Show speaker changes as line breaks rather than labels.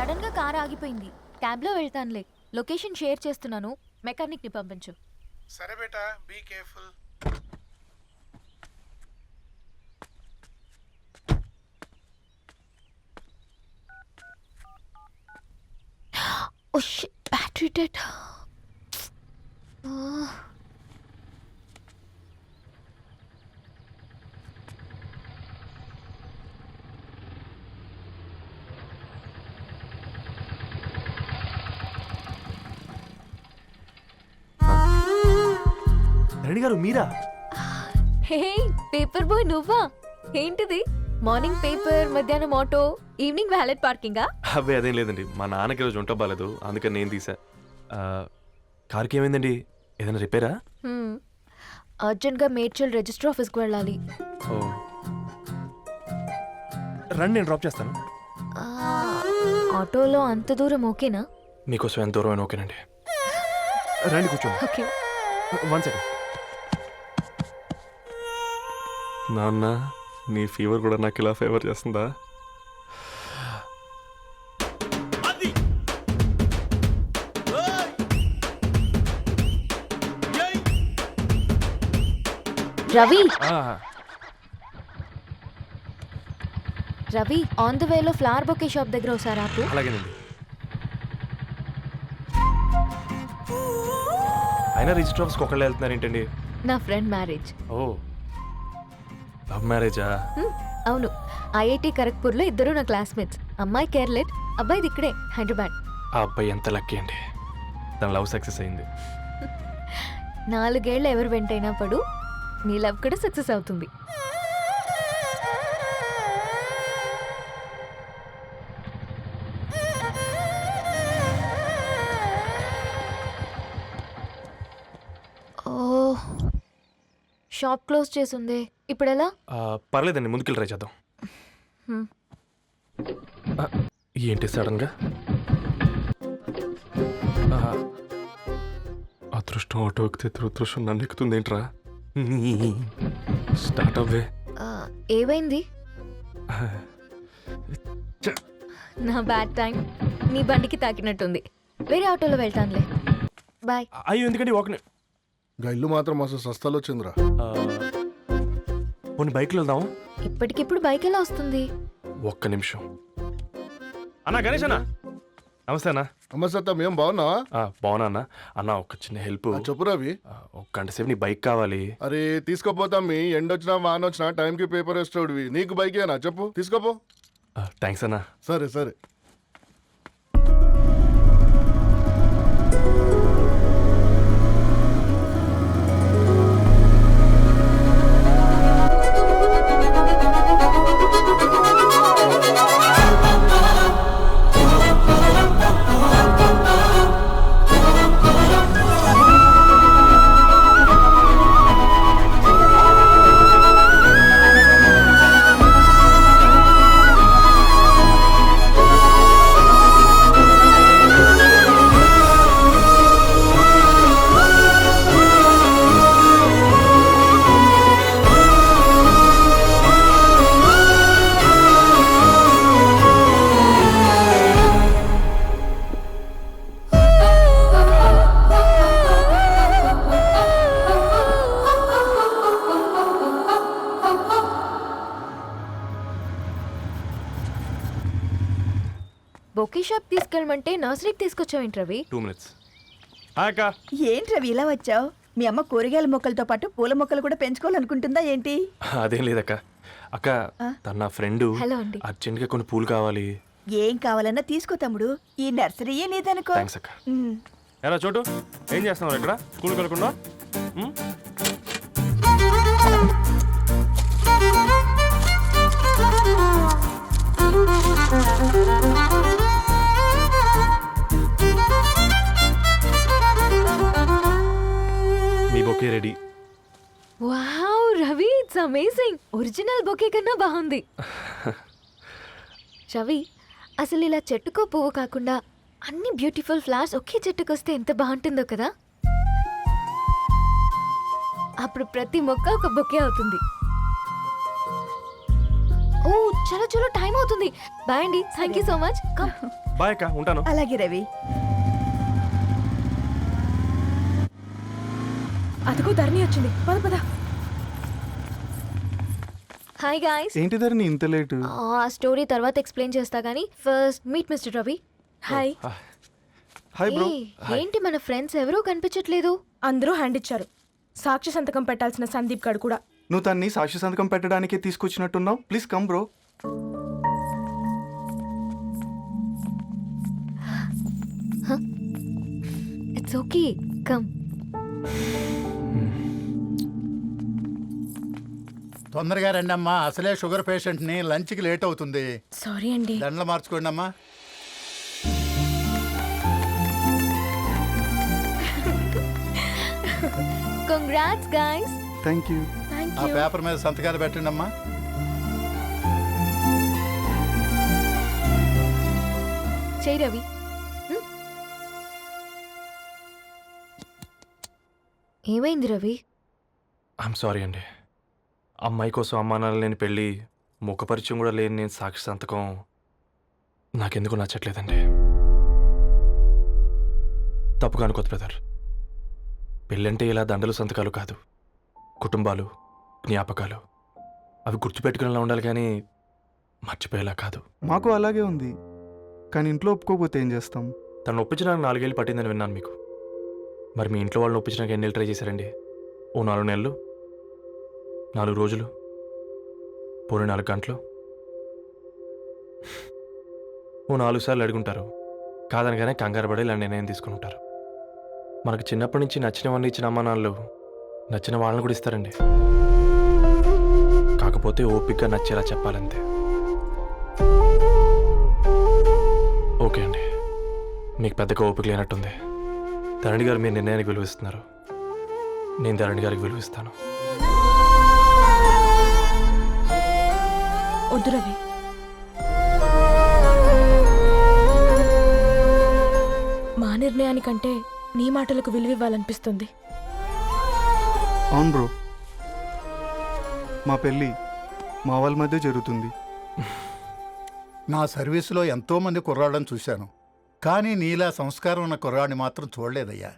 Sudden గా car ఆగిపోయింది. క్యాబ్లో వెళ్తానులే. లొకేషన్ షేర్ చేస్తున్నాను, మెకానిక్ ని పంపించు.
సరే బేటా, be careful.
Oh shit, battery dead.
Dharani గారు మీరా?
హే పేపర్ బాయ్, నువ్వా? ఏంటిది? మార్నింగ్ పేపర్, మధ్యాహ్నం ఆటో, ఈవినింగ్ వ్యాలెట్ పార్కింగా?
అబ్బాయి అదేం లేదండి, మా నాన్నకి రోజు వంట బాగాలేదు, అందుకని నేను తీసా. కార్కి ఏమైందండి? ఏదైనా రిపేరా?
అర్జెంట్గా మేడ్చల్ రిజిస్టర్ ఆఫీస్కి వెళ్ళాలి.
ఓ రండి, నేను డ్రాప్ చేస్తాను.
ఆటోలో అంత దూరం ఓకేనా?
మీకోసం ఎంత దూరం అయినా ఓకేనండి. రండి కూర్చోండి.
ఓకే.
1 సెకండ్. నాన్న, నీ ఫీవర్ కూడా నాకు ఇలా ఫేవర్ చేస్తుందా?
రవి, రవి, ఆన్ ద వేలో ఫ్లవర్ బొకే షాప్ దగ్గర ఒకసారి ఆపు.
అలాగేనండి. అయినా రిజిస్టర్ ఆఫీస్కి ఒకళ్ళు వెళ్తున్నారు ఏంటండి?
నా ఫ్రెండ్ మ్యారేజ్.
ఓ, లవ్ మ్యారేజా?
అవును, ఐఐటి ఖరగ్పూర్లో ఇద్దరు నా క్లాస్మేట్స్. అమ్మాయి కేర్లెట్, అబ్బాయిది ఇక్కడే హైదరాబాద్.
ఆ అబ్బాయి ఎంత లక్కీ అండి, తన లవ్ సక్సెస్ అయింది.
4 ఏళ్ళు ఎవరు వెంటైనా పడు, నీ లవ్ కూడా సక్సెస్ అవుతుంది. ఓ, షాప్ క్లోజ్ చేసిందే, ఇప్పుడు ఎలా?
పర్లేదండి, ముందుకెళ్ళి ట్రై చేద్దాం. ఏంటి సడన్గా? అదృష్టం ఆటో ఎక్కితే దురదృష్టం నన్ను ఎక్కుతుంది ఏంట్రా? స్టార్ట్ అవ్వే.
ఏమైంది? నా బ్యాడ్ టైం నీ బండికి తాకినట్టుంది. వేరే ఆటోలో వెళ్తానులే, బాయ్.
అయ్యో ఎందుకండి ఒక
ఇల్లు మాత్రం మస్తు సస్తాలు వచ్చిందిరా.
కొన్ని బైక్లో వెళ్దాం.
ఇప్పటికిప్పుడు బైక్ ఎలా వస్తుంది?
ఒక్క నిమిషం. అన్నా గణేష్ అన్న, నమస్తే అన్న.
అమ్మసత్తం, ఏం బాగున్నావా?
బాగున్నా అన్న. అన్న ఒక చిన్న హెల్ప్.
చెప్పు రవి.
ఒక గంట సేపు నీ బైక్ కావాలి.
అరే తీసుకోపోతాం, మీ ఎండొచ్చినా వాన వచ్చినా టైంకి పేపర్ వేస్తాడువి. నీకు బైక్ ఏనా? చెప్పు, తీసుకోపో.
థ్యాంక్స్ అన్న.
సరే సరే.
బొకే షాప్ తీసుకెళ్ళమంటే నర్సరీకి తీసుకొచ్చావేంటి రవి?
2 minutes.
ఏంటి రవి ఇలా వచ్చావు? మీ అమ్మ కూరగాయల మొక్కలతో పాటు పూల మొక్కలు కూడా పెంచుకోవాలనుకుంటుందా ఏంటి?
అదేం లేదక్క. అక్క, తన నా ఫ్రెండ్.
హలో అండి.
అర్జెంట్గా కొన్ని పూలు కావాలి.
ఏం కావాలన్నా తీసుకో తమ్ముడు, ఈ నర్సరీయే నీదనుకో.
థ్యాంక్స్ అక్క. ఎలా చోటు, ఏం చేస్తున్నావు ఇక్కడ? స్కూల్కి వెళ్ళకుండా? మీ bouquet ready.
Wow Ravi, it's amazing. Original bouquet కన్నా బాగుంది. రవి, అసలు ఇలా చెట్టుకో పువ్వు కాకుండా అన్ని బ్యూటిఫుల్ ఫ్లవర్స్ ఒకే చెట్టుకొస్తే ఎంత బాగుంటుందో కదా. అప్పుడు ప్రతి మొక్క ఒక బొకే అవుతుంది. ఓ చలో చలో టైం అవుతుంది. బాయ్ అండి, thank you so much. Come.
Bye అక్క, ఉంటాను.
అలాగే రవి.
అదిగో ధరణి వచ్చింది, పద పద.
Hi guys.
ఏంటి ధరణి ఇంత లేటు?
ఆ స్టోరీ తర్వాత ఎక్స్ప్లెయిన్ చేస్తా గానీ first meet mister Ravi.
Hi.
Hi bro.
ఏంటి మన ఫ్రెండ్స్ ఎవరూ కనిపించట్లేదు?
అందరూ హ్యాండ్ ఇచ్చారు. సాక్షి సంతకం పెట్టాల్సిన సందీప్ గడు కూడా.
నువ్వు తన్ని సాక్షి సంతకం పెట్టడానికే తీసుకొచ్చినట్టున్నావు. Please come bro.
It's okay, come.
తొందరగా రండి అమ్మా, అసలే షుగర్ పేషెంట్ని, లంచ్కి లేట్ అవుతుంది.
సారీ అండి.
దండలు మార్చుకోండి అమ్మా.
Congrats guys.
Thank you.
Thank
ఆ
యూ.
పేపర్ మీద సంతకాలు పెట్టండి అమ్మా.
చేయి రవి. ఏమైంది రవి?
ఐఎమ్ సారీ అండి. అమ్మాయి కోసం అమ్మానాలు లేని పెళ్ళి, ముఖపరిచయం కూడా లేని నేను సాక్షి సంతకం నాకెందుకు నచ్చట్లేదండి. తప్పుగా అనుకోదు బ్రదర్. పెళ్ళంటే ఇలా దండలు సంతకాలు కాదు, కుటుంబాలు, జ్ఞాపకాలు. అవి గుర్తుపెట్టుకునేలా ఉండాలి కానీ మర్చిపోయేలా కాదు.
మాకు అలాగే ఉంది, కానీ ఇంట్లో ఒప్పుకోకపోతే ఏం చేస్తాం?
తను ఒప్పించడానికి 4 ఏళ్ళు పట్టిందని విన్నాను మీకు. మరి మీ ఇంట్లో వాళ్ళని ఒప్పించడానికి ఎన్ని ఏళ్ళు ట్రై చేశారండి? ఓ 4 నెలలు, 4 రోజులు, పోనీ 4 గంటలు, ఓ 4 సార్లు అడుగుంటారు. కాదనగానే కంగారు పడి ఇలా నిర్ణయం తీసుకుని ఉంటారు. మనకు చిన్నప్పటి నుంచి నచ్చినవన్నీ ఇచ్చిన అమ్మానాళ్ళు నచ్చిన వాళ్ళని కూడా ఇస్తారండి. కాకపోతే ఓపికగా నచ్చేలా చెప్పాలంతే. ఓకే అండి, మీకు పెద్దగా ఓపిక లేనట్టుంది. ధరణి గారు మీ నిర్ణయానికి విలువిస్తున్నారు, నేను ధరణి గారికి విలువిస్తాను.
వద్దు రవి. మా నిర్ణయానికంటే నీ మాటలకు విలువివ్వాలనిపిస్తుంది.
అవును బ్రో, మా పెళ్ళి మా వాళ్ళ మధ్య జరుగుతుంది.
నా సర్వీసులో ఎంతోమంది కుర్రాళ్ళని చూశాను, కానీ నీలా సంస్కారం ఉన్న కుర్రాడిని మాత్రం చూడలేదయ్యా.